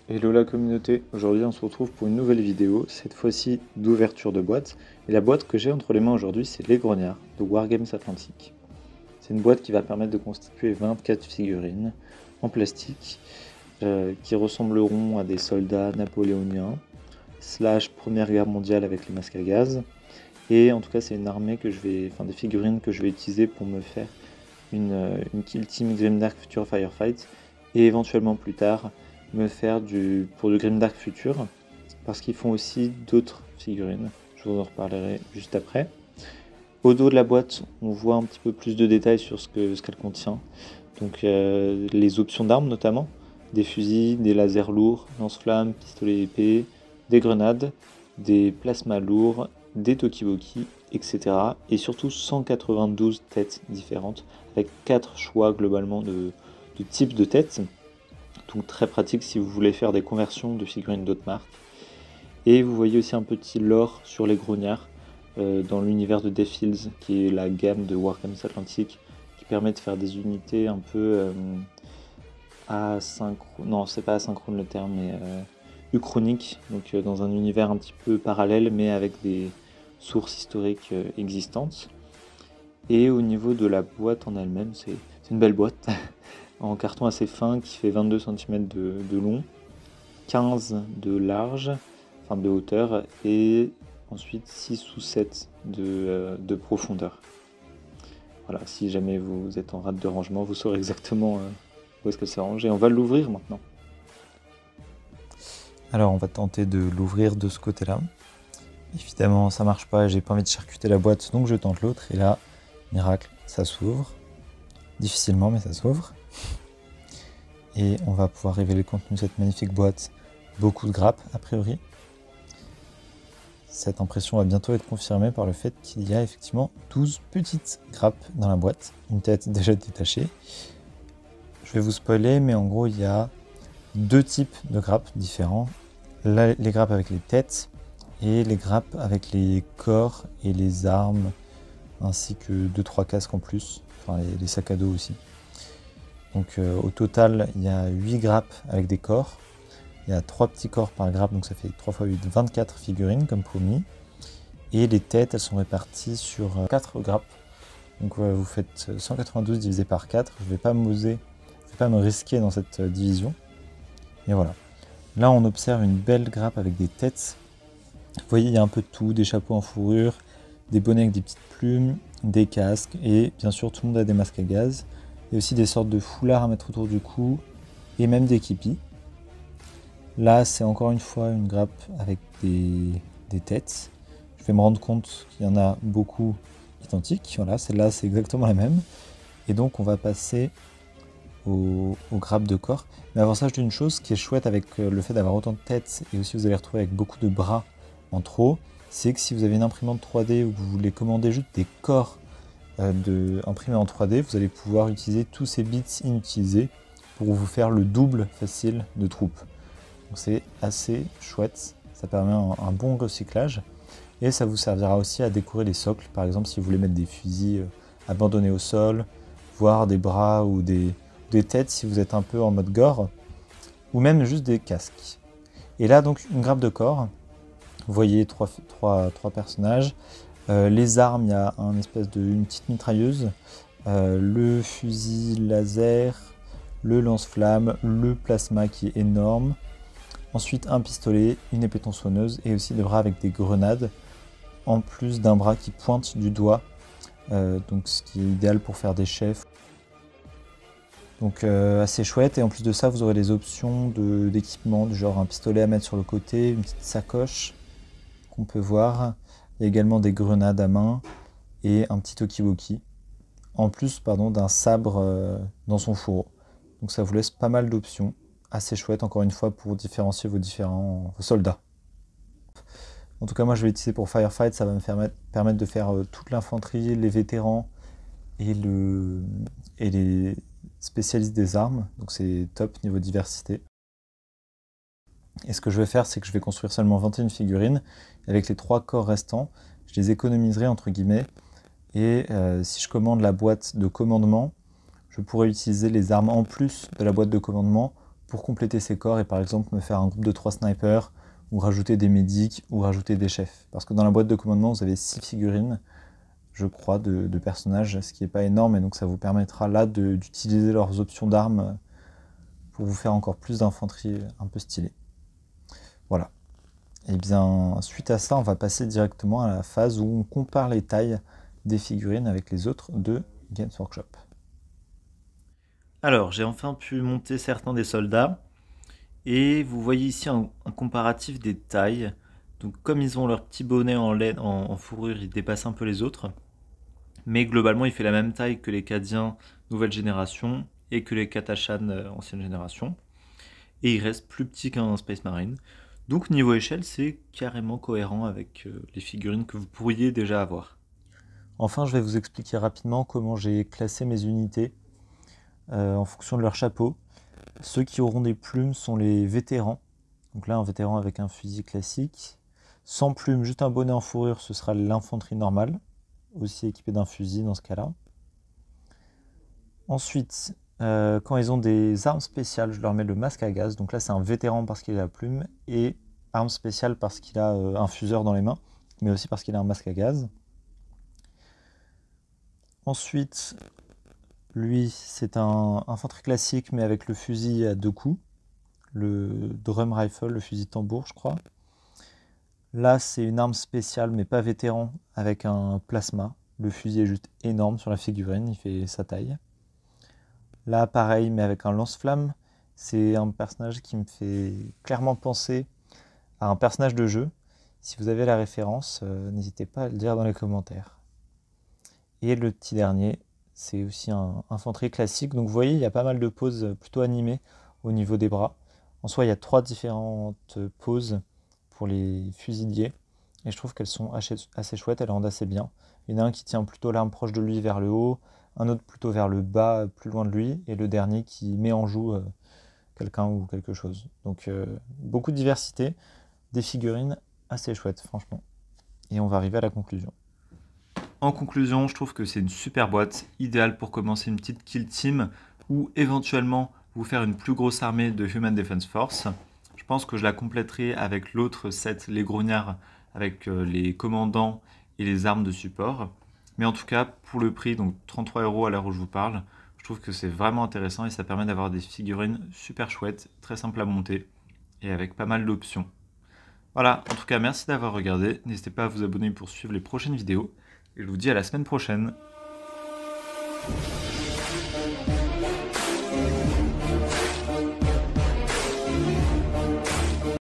Hello la communauté, aujourd'hui on se retrouve pour une nouvelle vidéo, cette fois-ci d'ouverture de boîte. Et la boîte que j'ai entre les mains aujourd'hui, c'est les Grognards de Wargames Atlantique. C'est une boîte qui va permettre de constituer 24 figurines en plastique qui ressembleront à des soldats napoléoniens, slash Première Guerre mondiale avec les masques à gaz. Et en tout cas c'est une armée que des figurines que je vais utiliser pour me faire une Kill Team Grimdark Future Firefight et éventuellement plus tard me faire pour du Grimdark Future, parce qu'ils font aussi d'autres figurines, je vous en reparlerai juste après. Au dos de la boîte, on voit un petit peu plus de détails sur ce qu'elle contient, donc les options d'armes notamment, des fusils, des lasers lourds, lance-flammes, pistolets épées, des grenades, des plasmas lourds, des Tokiwoki, etc. Et surtout 192 têtes différentes, avec 4 choix globalement de types de têtes. Donc très pratique si vous voulez faire des conversions de figurines d'autres marques. Et vous voyez aussi un petit lore sur les Grognards dans l'univers de Deathfields, qui est la gamme de Wargames Atlantique, qui permet de faire des unités un peu asynchrone, non c'est pas asynchrone le terme, mais uchronique, donc dans un univers un petit peu parallèle, mais avec des sources historiques existantes. Et au niveau de la boîte en elle-même, c'est une belle boîte. En carton assez fin qui fait 22 cm de long, 15 de large, enfin de hauteur, et ensuite 6 ou 7 de profondeur. Voilà, si jamais vous êtes en rate de rangement, vous saurez exactement où est-ce que c'est rangé. On va l'ouvrir maintenant. Alors on va tenter de l'ouvrir de ce côté-là. Évidemment ça marche pas, j'ai pas envie de charcuter la boîte, donc je tente l'autre, et là, miracle, ça s'ouvre. Difficilement, mais ça s'ouvre. Et on va pouvoir révéler le contenu de cette magnifique boîte. Beaucoup de grappes, a priori. Cette impression va bientôt être confirmée par le fait qu'il y a effectivement 12 petites grappes dans la boîte. Une tête déjà détachée. Je vais vous spoiler, mais en gros, il y a deux types de grappes différents. Là, les grappes avec les têtes et les grappes avec les corps et les armes, ainsi que 2-3 casques en plus. Enfin, les sacs à dos aussi. Donc au total, il y a 8 grappes avec des corps. Il y a 3 petits corps par grappe, donc ça fait 3 x 8, 24 figurines comme promis. Et les têtes, elles sont réparties sur 4 grappes. Donc vous faites 192 divisé par 4. Je ne vais pas me risquer dans cette division. Et voilà. Là, on observe une belle grappe avec des têtes. Vous voyez, il y a un peu de tout, des chapeaux en fourrure, des bonnets avec des petites plumes, des casques, et bien sûr, tout le monde a des masques à gaz. Il y a aussi des sortes de foulards à mettre autour du cou, et même des képis. Là, c'est encore une fois une grappe avec des têtes. Je vais me rendre compte qu'il y en a beaucoup identiques. Voilà, celle-là, c'est exactement la même. Et donc, on va passer aux grappes de corps. Mais avant ça, je dis une chose qui est chouette avec le fait d'avoir autant de têtes, et aussi vous allez retrouver avec beaucoup de bras en trop, c'est que si vous avez une imprimante 3D ou que vous voulez commander juste des corps imprimés en 3D, vous allez pouvoir utiliser tous ces bits inutilisés pour vous faire le double facile de troupes. Donc c'est assez chouette, ça permet un bon recyclage, et ça vous servira aussi à décorer les socles, par exemple si vous voulez mettre des fusils abandonnés au sol, voire des bras ou des têtes si vous êtes un peu en mode gore, ou même juste des casques. Et là donc une grappe de corps, vous voyez trois personnages. Les armes, il y a une petite mitrailleuse, le fusil laser, le lance-flamme, le plasma qui est énorme, ensuite un pistolet, une épée tronçonneuse et aussi des bras avec des grenades, en plus d'un bras qui pointe du doigt, donc ce qui est idéal pour faire des chefs. Donc assez chouette, et en plus de ça vous aurez des options d'équipement, du genre un pistolet à mettre sur le côté, une petite sacoche qu'on peut voir. Il y a également des grenades à main et un petit Tokiwoki, en plus d'un sabre dans son fourreau. Donc ça vous laisse pas mal d'options, assez chouette encore une fois pour différencier vos soldats. En tout cas moi je vais l'utiliser pour Firefight, ça va me permettre de faire toute l'infanterie, les vétérans et les spécialistes des armes, donc c'est top niveau diversité. Et ce que je vais faire, c'est que je vais construire seulement 21 figurines. Avec les 3 corps restants, je les économiserai entre guillemets. Et si je commande la boîte de commandement, je pourrais utiliser les armes en plus de la boîte de commandement pour compléter ces corps et par exemple me faire un groupe de 3 snipers, ou rajouter des médics, ou rajouter des chefs. Parce que dans la boîte de commandement, vous avez 6 figurines, je crois, de personnages, ce qui n'est pas énorme, et donc ça vous permettra là d'utiliser leurs options d'armes pour vous faire encore plus d'infanterie un peu stylée. Voilà. Et bien, suite à ça, on va passer directement à la phase où on compare les tailles des figurines avec les autres de Games Workshop. Alors, j'ai enfin pu monter certains des soldats, et vous voyez ici un comparatif des tailles. Donc comme ils ont leur petit bonnet en laine, en fourrure, ils dépassent un peu les autres. Mais globalement, il fait la même taille que les Cadiens nouvelle génération et que les Katachan ancienne génération. Et il reste plus petit qu'un Space Marine. Donc niveau échelle, c'est carrément cohérent avec les figurines que vous pourriez déjà avoir. Enfin, je vais vous expliquer rapidement comment j'ai classé mes unités en fonction de leur chapeau. Ceux qui auront des plumes sont les vétérans. Donc là, un vétéran avec un fusil classique. Sans plumes, juste un bonnet en fourrure, ce sera l'infanterie normale, aussi équipée d'un fusil dans ce cas-là. Ensuite, quand ils ont des armes spéciales, je leur mets le masque à gaz. Donc là, c'est un vétéran parce qu'il a la plume, et arme spéciale parce qu'il a un fuseur dans les mains, mais aussi parce qu'il a un masque à gaz. Ensuite, lui, c'est un infanterie classique, mais avec le fusil à 2 coups. Le drum rifle, le fusil tambour, je crois. Là, c'est une arme spéciale, mais pas vétéran, avec un plasma. Le fusil est juste énorme sur la figurine, il fait sa taille. Là, pareil, mais avec un lance-flamme. C'est un personnage qui me fait clairement penser à un personnage de jeu. Si vous avez la référence, n'hésitez pas à le dire dans les commentaires. Et le petit dernier, c'est aussi un infanterie classique. Donc vous voyez, il y a pas mal de poses plutôt animées au niveau des bras. En soi, il y a 3 différentes poses pour les fusiliers. Et je trouve qu'elles sont assez chouettes, elles rendent assez bien. Il y en a un qui tient plutôt l'arme proche de lui vers le haut, un autre plutôt vers le bas, plus loin de lui, et le dernier qui met en joue quelqu'un ou quelque chose. Donc beaucoup de diversité, des figurines assez chouettes, franchement. Et on va arriver à la conclusion. En conclusion, je trouve que c'est une super boîte, idéale pour commencer une petite kill team, ou éventuellement vous faire une plus grosse armée de Human Defense Force. Je pense que je la compléterai avec l'autre set, les grognards, avec les commandants et les armes de support. Mais en tout cas, pour le prix, donc 33 € à l'heure où je vous parle, je trouve que c'est vraiment intéressant et ça permet d'avoir des figurines super chouettes, très simples à monter et avec pas mal d'options. Voilà, en tout cas, merci d'avoir regardé. N'hésitez pas à vous abonner pour suivre les prochaines vidéos. Et je vous dis à la semaine prochaine.